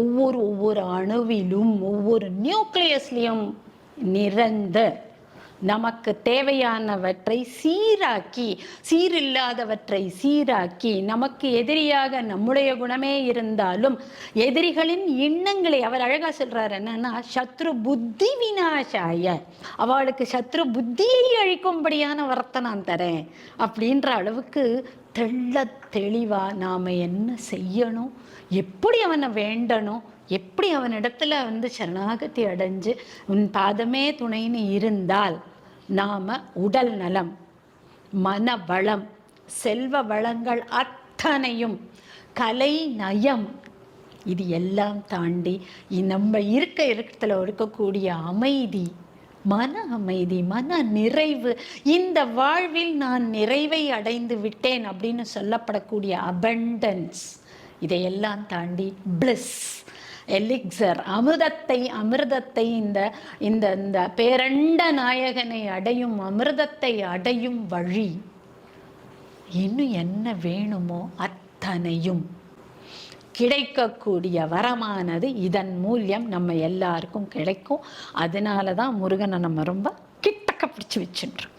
ஒவ்வொரு அணுவிலும் ஒவ்வொரு நியூக்ளியஸ்லையும் நிறைந்த நமக்கு தேவையானவற்றை சீராக்கி, சீரில்லாதவற்றை சீராக்கி, நமக்கு எதிரியாக நம்முடைய குணமே இருந்தாலும் எதிரிகளின் எண்ணங்களை அவர் அழகா சொல்றாரு. என்னன்னா, சத்ரு புத்தி விநாசாய, அவளுக்கு சத்ரு புத்தியை அழிக்கும்படியான வரத்தை நான் தரேன் அப்படின்ற அளவுக்கு தெள்ள தெளிவா நாம என்ன செய்யணும், எப்படி அவனை வேண்டணும், எப்படி அவனிடத்துல சரணாகதி அடைஞ்சு உன் பாதமே துணைன்னு இருந்தால் நாம உடல் நலம், மன வளம், செல்வ வளங்கள் அத்தனையும், கலை நயம், இது எல்லாம் தாண்டி நம்ம இடத்துல இருக்கக்கூடிய அமைதி, மன அமைதி, மன நிறைவு, இந்த வாழ்வில் நான் நிறைவை அடைந்து விட்டேன் அப்படின்னு சொல்லப்படக்கூடிய அபண்டன்ஸ், இதையெல்லாம் தாண்டி பிளிஸ், எலிக்சர், அமிர்தத்தை இந்த இந்த இந்த பேரண்ட நாயகனை அடையும் அமிர்தத்தை அடையும் வழி, இன்னும் என்ன வேணுமோ அத்தனையும் கிடைக்கக்கூடிய வரமானது இதன் மூலியம் நம்ம எல்லாருக்கும் கிடைக்கும். அதனால தான் முருகனை நம்ம ரொம்ப கிட்டக்க பிடிச்சி வச்சுட்டு இருக்கோம்.